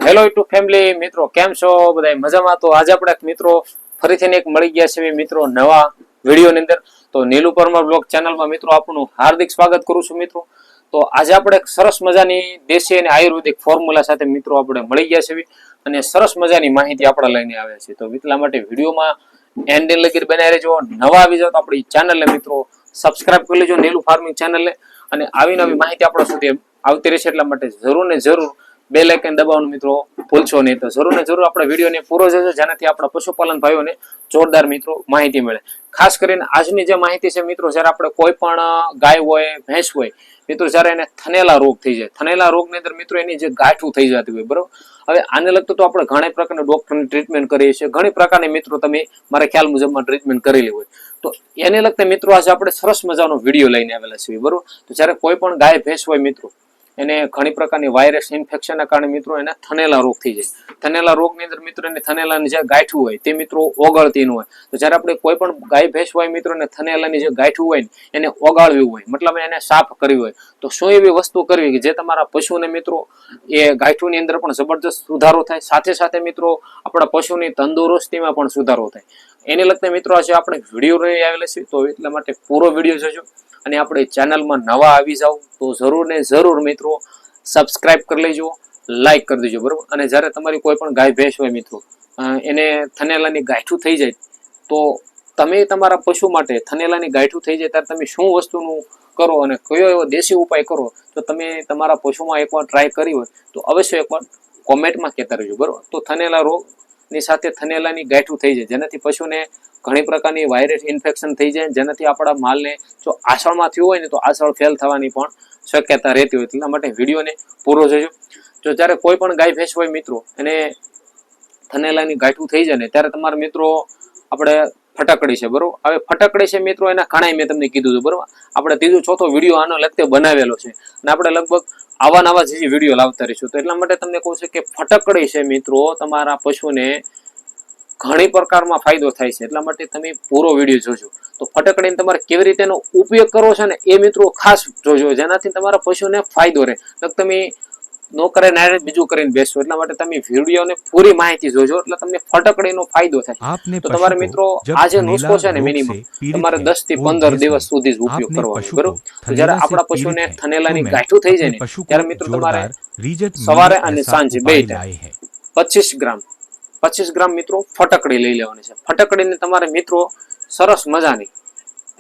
Hello YouTube family મિત્રો, કેમ છો બધા? મજામાં? તો આજે આપણે મિત્રો ફરીથી એક મળી ગયા છે મિત્રો નવા વિડીયોની અંદર. તો નીલુ પરમાર બ્લોગ ચેનલમાં મિત્રો આપનું હાર્દિક સ્વાગત કરું છું મિત્રો. તો આજે આપણે એક સરસ મજાની દેશી અને આયુર્વેદિક ફોર્મ્યુલા સાથે મિત્રો આપણે મળી ગયા છે અને સરસ મજાની માહિતી આપણે લઈને આવ્યા છીએ. તો એટલા માટે વિડીયોમાં એન્ડ લગી બનાવી રહેજો. નવા આવી જાવ તો આપણી ચેનલને મિત્રો સબસ્ક્રાઇબ કરી લેજો, નીલુ ફાર્મિંગ ચેનલને. અને આવી નવી માહિતી આપણા સુધી આવતી રહેશે, એટલા માટે જરૂર ને જરૂર બેલ આઇકન દબાવવાનું મિત્રો ભૂલશો નહીં. તો જરૂર ને જરૂર આપણે વિડીયોને પૂરો જોજો, જેનાથી આપણા પશુપાલન ભાઈઓને જોરદાર મિત્રો માહિતી મળે. ખાસ કરીને આજની જે માહિતી છે મિત્રો, જ્યારે આપણે કોઈ પણ ગાય હોય, ભેંસ હોય મિત્રો, જ્યારે એને થનેલા રોગ થઈ જાય, થનેલા રોગની અંદર મિત્રો એની જે ગાંઠું થઈ જતી હોય, બરોબર. હવે આને લગતું તો આપણે ઘણા પ્રકારના ડોક્ટરની ટ્રીટમેન્ટ કરીએ છીએ, ઘણી પ્રકારની મિત્રો તમે મારા ખ્યાલ મુજબમાં ટ્રીટમેન્ટ કરેલી હોય. તો એને લગતા મિત્રો આજે આપણે સરસ મજાનો વિડીયો લઈને આવેલા છીએ, બરોબર. તો જ્યારે કોઈ પણ ગાય ભેંસ હોય મિત્રો, એને ઘણી પ્રકારની વાયરસ ઇન્ફેક્શનના કારણે મિત્રો એને થનેલા રોગ થઈ જાય. થનેલા રોગની અંદર મિત્રો એને થનેલાની જે ગાંઠું હોય તે મિત્રો ઓગળતી ન હોય. તો જ્યારે આપણે કોઈ પણ ગાય ભેંસ હોય મિત્રો ને થનેલાની જે ગાંઠું હોય એને ઓગાળવી હોય, મતલબ એને સાફ કરવી હોય, તો શું એવી વસ્તુ કરવી કે જે તમારા પશુને મિત્રો એ ગાંઠુંની અંદર પણ જબરજસ્ત સુધારો થાય, સાથે સાથે મિત્રો આપણા પશુની તંદુરસ્તીમાં પણ સુધારો થાય. એને લગતા મિત્રો આજે આપણે વિડીયો લઈ આવેલા છીએ. તો એટલા માટે પૂરો વિડીયો જોજો. અને આપણે ચેનલમાં નવા આવી જાવ તો જરૂર ને જરૂર મિત્રો સબસ્ક્રાઇબ કરી લેજો, લાઈક કરી દેજો, બરોબર. અને જ્યારે તમારી કોઈ પણ ગાય ભેંસ હોય મિત્રો, એને થનેલાની ગાંઠું થઈ જાય, તો તમે તમારા પશુ માટે થનેલાની ગાંઠું થઈ જાય ત્યારે તમે શું વસ્તુનું કરો અને કયો એવો દેશી ઉપાય કરો, તો તમે તમારા પશુમાં એકવાર ટ્રાય કરી હોય તો અવશ્ય એકવાર કોમેન્ટમાં કહેતા રહેજો, બરોબર. તો થનેલા રોગની સાથે થનેલાની ગાંઠું થઈ જાય, જેનાથી પશુને ઘણી પ્રકારની વાયરસ ઇન્ફેક્શન થઈ જાય, જેનાથી આપણા માલને જો આસળમાં થયું હોય ને તો આસળ ફેલ થવાની પણ શક્યતા રહેતી હોય. એટલા માટે વિડીયોને પૂરો જોજો. જો જ્યારે કોઈ પણ ગાય ભેંસ હોય મિત્રો એને થનેલાની ગાંઠું થઈ જાય ને ત્યારે તમારા મિત્રો આપણે ફટકડી છે, બરોબર. હવે ફટકડી છે મિત્રો એના ઘણા મેં તમને કીધું હતું, બરોબર. આપણે ત્રીજો ચોથો વિડીયો આનો લગતે બનાવેલો છે અને આપણે લગભગ આવા નવા જે વિડીયો લાવતા રહીશું. તો એટલા માટે તમને કહું છું કે ફટકડી છે મિત્રો તમારા પશુને ઘણી પ્રકારમાં ફાયદો થાય છે, એટલા માટે તમે પૂરો વિડીયો જોજો. તો ફટકડીને તમારે કેવી રીતે એનો ઉપયોગ કરવો છે ને એ મિત્રો ખાસ જોજો, જેનાથી તમારા પશુને ફાયદો રહે. તમે નો કરે ને બીજું કરીને બેસશો, એટલા માટે તમે વિડીયોને પૂરી માહિતી જોજો, એટલે તમને ફટકડીનો ફાયદો થાય. તો તમારે મિત્રો આ જે નુસ્ખો છે ને મિનિમમ તમારે 10 થી 15 દિવસ સુધી જ ઉપયોગ કરવાનો, બરોબર. તો જ્યારે આપણા પશુને થનેલાની ગાંઠું થઈ જાય ને ત્યારે મિત્રો તમારે સવારે અને સાંજે બે ટાઈમ 25 ગ્રામ મિત્રો ફટકડી લઈ લેવાની છે. ફટકડીને તમારે મિત્રો સરસ મજાની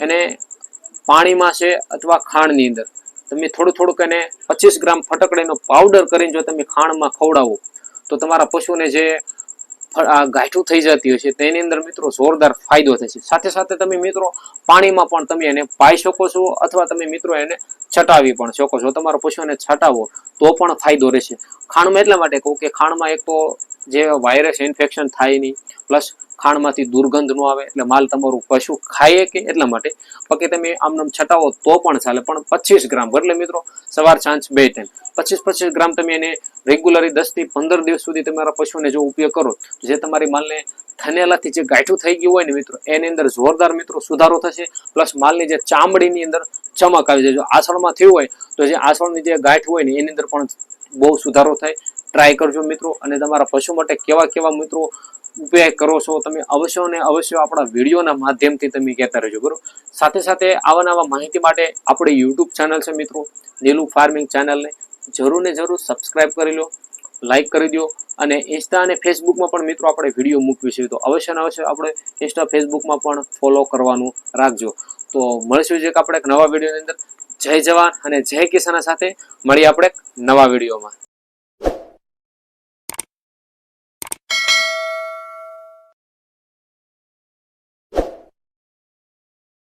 એને પાણીમાં છે અથવા ખાંડની અંદર તમે થોડુંક એને 25 ગ્રામ ફટકડીનો પાવડર કરીને જો તમે ખાંડમાં ખવડાવો તો તમારા પશુને જે ગાંઠું થઈ જતી હોય છે તેની અંદર મિત્રો જોરદાર ફાયદો થશે. સાથે સાથે તમે મિત્રો પાણીમાં પણ તમે એને પાઈ શકો છો અથવા તમે મિત્રો એને છટાવી પણ શકો છો. તમારા પશુને છટાવો તો પણ ફાયદો રહેશે. ખાંડમાં એટલા માટે કહું કે ખાંડમાં એક તો જે વાયરસ ઇન્ફેક્શન થાય નહીં, પ્લસ ખાંડમાંથી દુર્ગંધ ન આવે, એટલે માલ તમારું પશુ ખાય કે એટલા માટે. બાકી તમે આમ છટાવો તો પણ ચાલે, પણ 25 ગ્રામ એટલે મિત્રો સવાર સાંજ બે ટાઈમ 25 ગ્રામ તમે એને રેગ્યુલરી 10 થી 15 દિવસ સુધી તમારા પશુને જો ઉપયોગ કરો તો જે તમારી માલને થનેલાથી જે ગાંઠું થઈ ગયું હોય ને મિત્રો એની અંદર જોરદાર મિત્રો સુધારો થશે. પ્લસ માલની જે ચામડીની અંદર ચમક આવી જાય. જો આસળમાં થયું હોય તો જે આસળની જે ગાંઠ હોય ને એની અંદર પણ બહુ સુધારો થાય. ટ્રાય કરજો મિત્રો. અને તમારા પશુ માટે કેવા મિત્રો ઉપાય કરો છો તમે અવશ્ય ને અવશ્ય આપણા વિડીયોના માધ્યમથી તમે કહેતા રહેજો, બરોબર. સાથે સાથે આવા નવા માહિતી માટે આપણી યુટ્યુબ ચેનલ છે મિત્રો નીલુ ફાર્મિંગ ચેનલને જરૂર ને જરૂર સબસ્ક્રાઇબ કરી લો, લાઈક કરી દો. અને ઇન્સ્ટા અને ફેસબુકમાં પણ મિત્રો આપણે વિડીયો મૂકવી છે, તો અવશ્ય ને અવશ્ય આપણે ઇન્સ્ટા ફેસબુકમાં પણ ફોલો કરવાનું રાખજો. તો મળશું જે આપણે એક નવા વિડીયોની અંદર. જય જવાન અને જય કિસાન સાથે મળીએ આપણે નવા વિડીયોમાં.